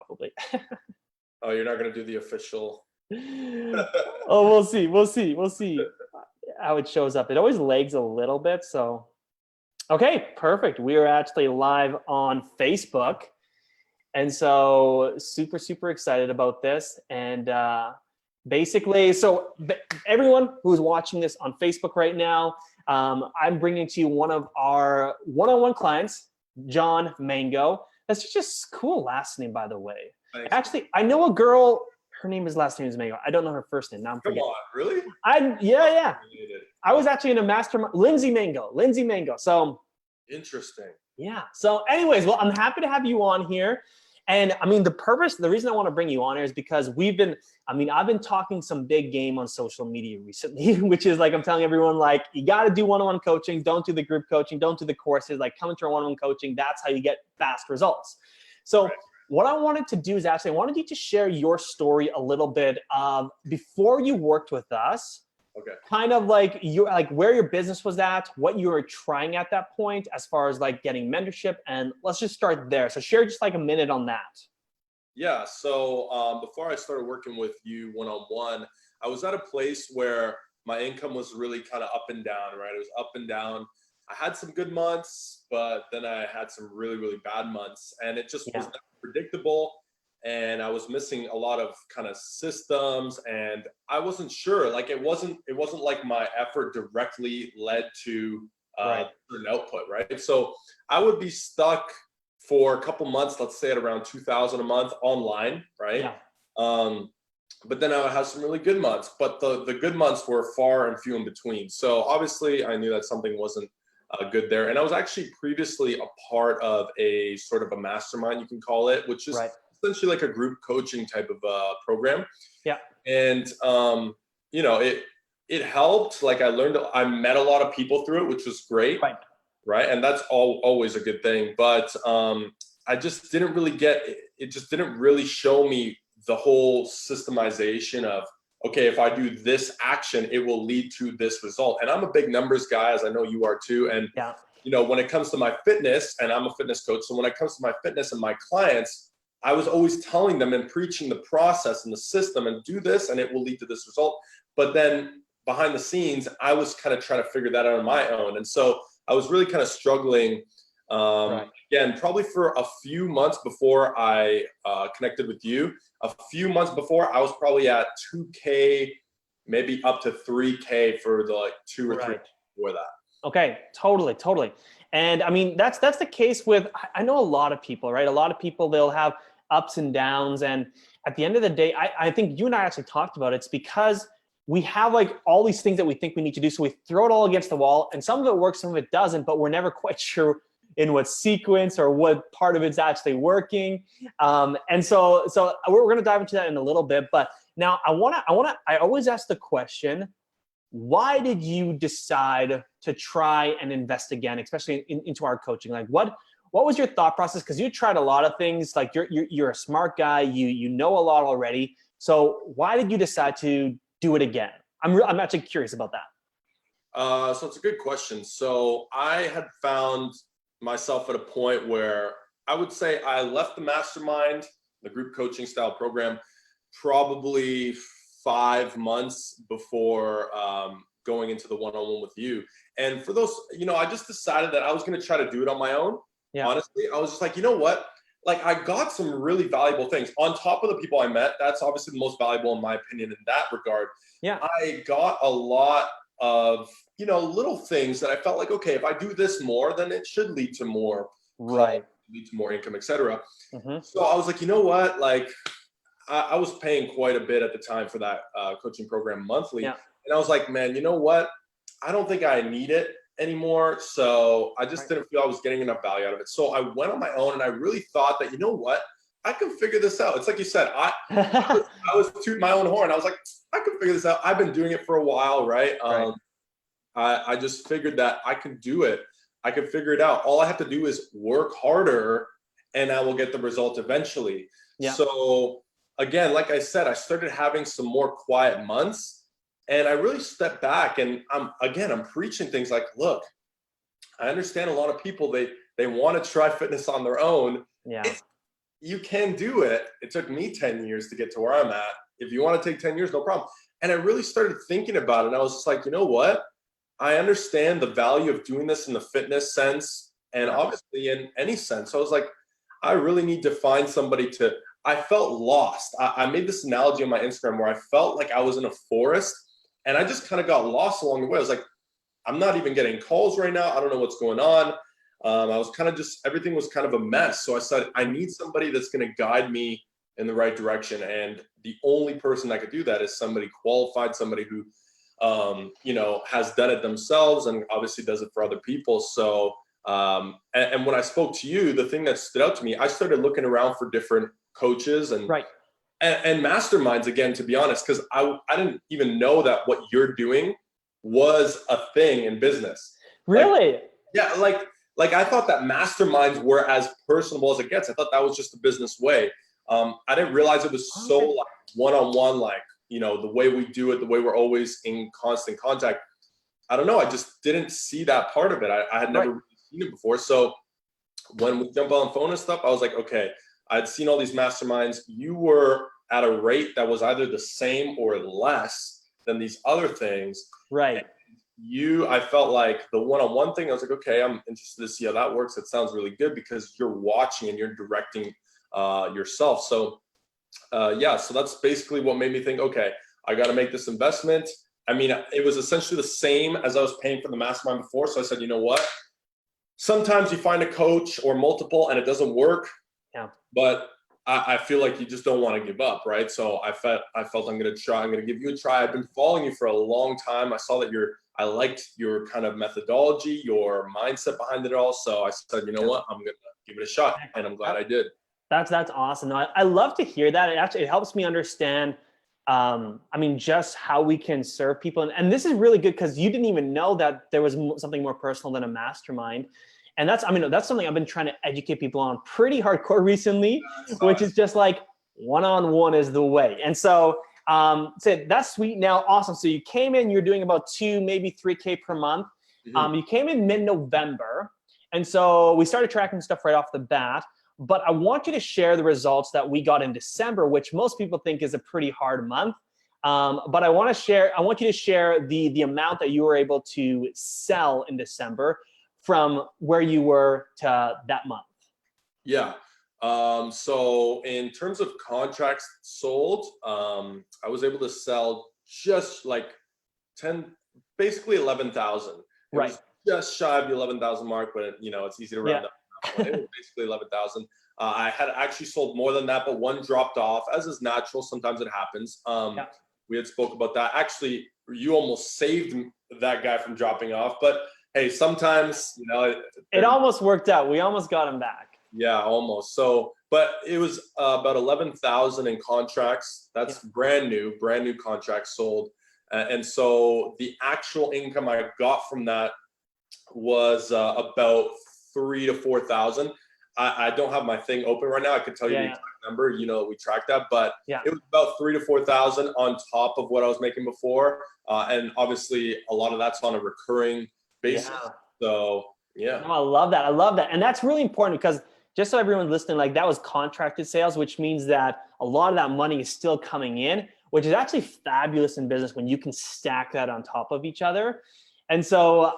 probably. Oh, you're not going to do the official. Oh, we'll see. We'll see how it shows up. It always lags a little bit. So, okay, perfect. We are actually live on Facebook. And so super excited about this. And basically, so everyone who's watching this on Facebook right now, I'm bringing to you one of our one-on-one clients, John Mango. That's just a cool last name, by the way. Thanks. Actually, I know a girl, her last name is Mango. I don't know her first name. Now I'm forgetting. Come on, really? Yeah. I was actually in a mastermind, Lindsay Mango. So interesting. Yeah. So anyways, well, I'm happy to have you on here. And I mean, the reason I want to bring you on here is because I've been talking some big game on social media recently, which is like, I'm telling everyone, like, you got to do one-on-one coaching. Don't do the group coaching. Don't do the courses. Like, come into our one-on-one coaching. That's how you get fast results. So what I wanted to do is actually, I wanted you to share your story a little bit before you worked with us. Okay. Kind of like where your business was at, what you were trying at that point as far as like getting mentorship, and let's just start there. So share just like a minute on that. Yeah. So before I started working with you one-on-one, I was at a place where my income was really kind of up and down, right? It was up and down. I had some good months, but then I had some really bad months, and it just was not predictable. And I was missing a lot of kind of systems, and I wasn't sure. Like it wasn't like my effort directly led to an output, right? So I would be stuck for a couple months, let's say at around 2,000 a month online, right? Yeah. But then I would have some really good months, but the good months were far and few in between. So obviously I knew that something wasn't good there. And I was actually previously a part of a sort of a mastermind, you can call it, which is essentially like a group coaching type of program. Yeah. And, it helped. Like I met a lot of people through it, which was great. Right. And that's always a good thing. But I just didn't really it just didn't really show me the whole systemization of, okay, if I do this action, it will lead to this result. And I'm a big numbers guy, as I know you are too. And, when it comes to my fitness, and I'm a fitness coach, so when it comes to my fitness and my clients, I was always telling them and preaching the process and the system, and do this and it will lead to this result. But then behind the scenes, I was kind of trying to figure that out on my own. And so I was really kind of struggling, again, probably for a few months before I connected with you. A few months before, I was probably at 2K, maybe up to 3K for the like 2 or 3 before that. Okay, totally. And I mean, that's the case with, I know a lot of people, right? A lot of people, they'll have ups and downs. And at the end of the day, I think you and I actually talked about it. It's because we have like all these things that we think we need to do. So we throw it all against the wall, and some of it works, some of it doesn't, but we're never quite sure in what sequence or what part of it's actually working. And so we're going to dive into that in a little bit. But now I always ask the question, why did you decide to try and invest again, especially into our coaching? Like what was your thought process? Because you tried a lot of things. Like you're a smart guy. You know a lot already. So why did you decide to do it again? I'm actually curious about that. So it's a good question. So I had found myself at a point where I would say I left the mastermind, the group coaching style program, probably 5 months before going into the one-on-one with you. And for those, I just decided that I was going to try to do it on my own. Honestly, I was just like, you know what? Like I got some really valuable things on top of the people I met. That's obviously the most valuable in my opinion in that regard. Yeah. I got a lot of, little things that I felt like, okay, if I do this more, then it should lead to more, lead to more income, etc. So I was like, you know what? Like I was paying quite a bit at the time for that coaching program monthly. And I was like, man, you know what? I don't think I need it anymore. So I just didn't feel I was getting enough value out of it. So I went on my own, and I really thought that, you know what? I can figure this out. It's like you said, I was tooting my own horn. I was like, I can figure this out. I've been doing it for a while, right? I just figured that I can do it. I can figure it out. All I have to do is work harder, and I will get the result eventually. So again, like I said, I started having some more quiet months, and I really stepped back, and I'm preaching things like, look, I understand a lot of people, they want to try fitness on their own. you can do it. It took me 10 years to get to where I'm at. If you want to take 10 years, no problem. And I really started thinking about it. And I was just like, you know what? I understand the value of doing this in the fitness sense and obviously in any sense. So I was like, I really need to find somebody to, I felt lost. I made this analogy on my Instagram where I felt like I was in a forest and I just kind of got lost along the way. I was like, I'm not even getting calls right now. I don't know what's going on. I was kind of just, everything was kind of a mess. So I said, I need somebody that's going to guide me in the right direction. And the only person that could do that is somebody qualified, somebody who, you know, has done it themselves and obviously does it for other people. So, and when I spoke to you, the thing that stood out to me, I started looking around for different coaches and, and masterminds again, to be honest, because I didn't even know that what you're doing was a thing in business. Really? Like, yeah. Like I thought that masterminds were as personable as it gets. I thought that was just the business way. I didn't realize it was so like one-on-one, like, you know, the way we do it, the way we're always in constant contact. I don't know. I just didn't see that part of it. I had never really seen it before. So when we jumped on the phone and stuff, I was like, okay, I'd seen all these masterminds. You were at a rate that was either the same or less than these other things. Right. I felt like the one-on-one thing, I was like, okay, I'm interested to see how that works. It sounds really good because you're watching and you're directing yourself. So yeah, so that's basically what made me think, okay, I got to make this investment. I mean, it was essentially the same as I was paying for the mastermind before. So I said, you know what? Sometimes you find a coach or multiple and it doesn't work. Yeah. But I feel like you just don't want to give up, right? So I felt I'm going to try. I'm going to give you a try. I've been following you for a long time. I saw that I liked your kind of methodology, your mindset behind it all. So I said, you know what? I'm going to give it a shot. And I'm glad I did. That's awesome. I love to hear that. It helps me understand, I mean, just how we can serve people. And this is really good because you didn't even know that there was something more personal than a mastermind. And that's something I've been trying to educate people on pretty hardcore recently, which is just like one-on-one is the way. And so that's sweet. Now, awesome. So you came in, you're doing about 2, maybe 3K per month. You came in mid-November. And so we started tracking stuff right off the bat. But I want you to share the results that we got in December, which most people think is a pretty hard month. But I want you to share the amount that you were able to sell in December from where you were to that month. Yeah. So in terms of contracts sold, I was able to sell just like basically 11,000. Right. Was just shy of the 11,000 mark, but you know, it's easy to round up. It was basically 11,000. I had actually sold more than that, but one dropped off, as is natural. Sometimes it happens. We had spoke about that. Actually, you almost saved that guy from dropping off, but hey, sometimes, you know, it almost worked out. We almost got him back. Yeah, almost. So, but it was about 11,000 in contracts. That's brand new contracts sold. And so the actual income I got from that was about 3,000 to 4,000. I don't have my thing open right now. I could tell you the exact number. You know, we tracked that, but it was about 3,000 to 4,000 on top of what I was making before. And obviously, a lot of that's on a recurring basis. So yeah, no, I love that. And that's really important because just so everyone's listening, like that was contracted sales, which means that a lot of that money is still coming in, which is actually fabulous in business when you can stack that on top of each other. And so,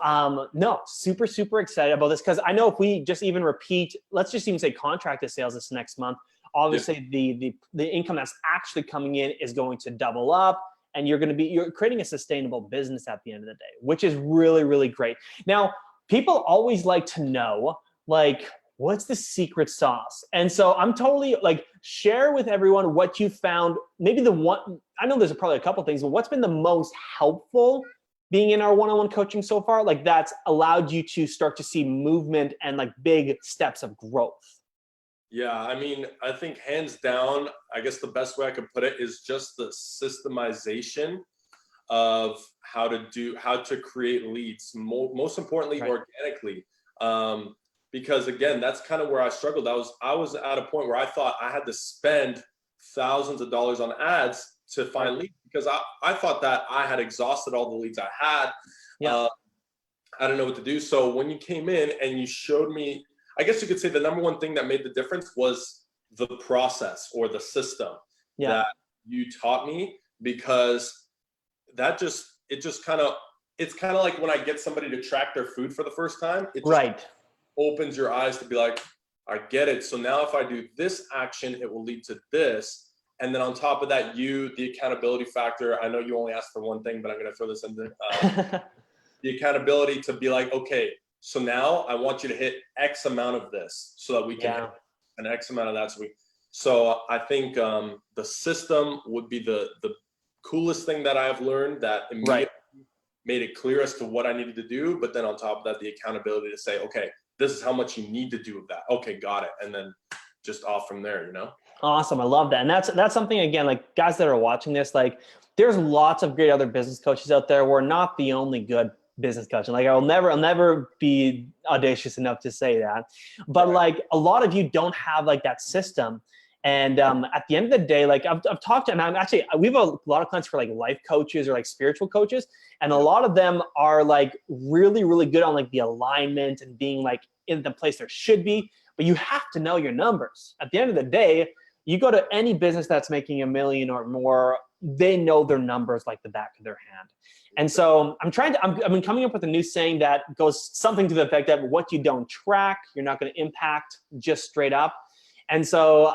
no, super, super excited about this because I know if we just even repeat, let's just even say contracted sales this next month, obviously the income that's actually coming in is going to double up and you're creating a sustainable business at the end of the day, which is really, really great. Now, people always like to know, like, what's the secret sauce? And so I'm totally like, share with everyone what you found, maybe I know there's probably a couple things, but what's been the most helpful being in our one-on-one coaching so far, like that's allowed you to start to see movement and like big steps of growth? Yeah, I mean, I think hands down, I guess the best way I could put it is just the systemization of how to create leads, most importantly, organically. Because again, that's kind of where I struggled. I was at a point where I thought I had to spend thousands of dollars on ads to find leads because I thought that I had exhausted all the leads I had. I don't know what to do. So when you came in and you showed me, I guess you could say the number one thing that made the difference was the process or the system that you taught me, because it's kind of like when I get somebody to track their food for the first time, it just opens your eyes to be like, I get it. So now if I do this action, it will lead to this. And then on top of that, the accountability factor, I know you only asked for one thing, but I'm going to throw this in there. The accountability to be like, okay, so now I want you to hit X amount of this so that we can hit an X amount of that. So I think the system would be the coolest thing that I have learned, that immediately made it clear as to what I needed to do. But then on top of that, the accountability to say, okay, this is how much you need to do of that. Okay, got it. And then just off from there, you know? Awesome. I love that. And that's something, again, like guys that are watching this, like there's lots of great other business coaches out there. We're not the only good business coach. And like, I'll never be audacious enough to say that, but like a lot of you don't have like that system. And at the end of the day, like I've talked to, and we have a lot of clients for like life coaches or like spiritual coaches. And a lot of them are like really, really good on like the alignment and being like in the place there should be, but you have to know your numbers. At the end of the day, you go to any business that's making $1 million or more, they know their numbers like the back of their hand. And so I've been coming up with a new saying that goes something to the effect that what you don't track, you're not going to impact, just straight up. And so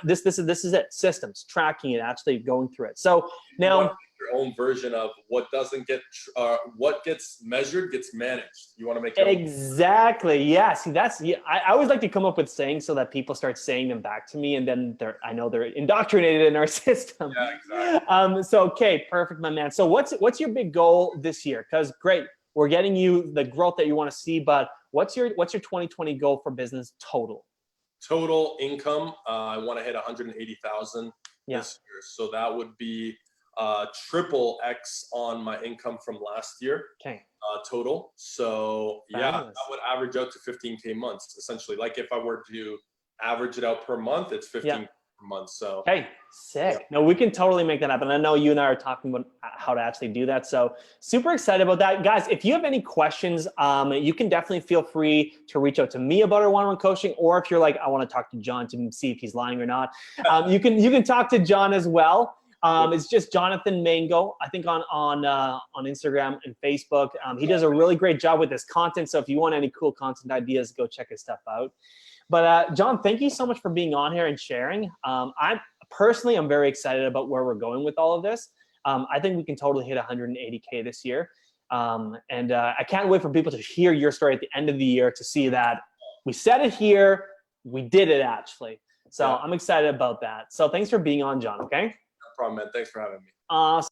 this is it. Systems, tracking it, actually going through it. So now your own version of what gets measured gets managed. You want to make it exactly. Yeah. See, I always like to come up with sayings so that people start saying them back to me, and then I know they're indoctrinated in our system. Yeah, exactly. So okay, perfect, my man. So what's your big goal this year? Because great, we're getting you the growth that you want to see, but what's your 2020 goal for business total? Total income, I want to hit 180,000 this year. So that would be triple X on my income from last year. Okay. Total. So that would average out to 15K months, essentially. Like if I were to average it out per month, it's 15 per month. So okay, sick. No, we can totally make that happen. I know you and I are talking about how to actually do that. So super excited about that. Guys, if you have any questions, you can definitely feel free to reach out to me about our one-on-one coaching, or if you're like, I want to talk to John to see if he's lying or not, you can talk to John as well. It's just Jonathan Mango, I think on Instagram and Facebook. He does a really great job with this content. So if you want any cool content ideas, go check his stuff out. But John, thank you so much for being on here and sharing. I'm very excited about where we're going with all of this. I think we can totally hit 180K this year. And I can't wait for people to hear your story at the end of the year to see that we said it here, we did it actually. So I'm excited about that. So thanks for being on, John, okay? No problem, man. Thanks for having me. Awesome.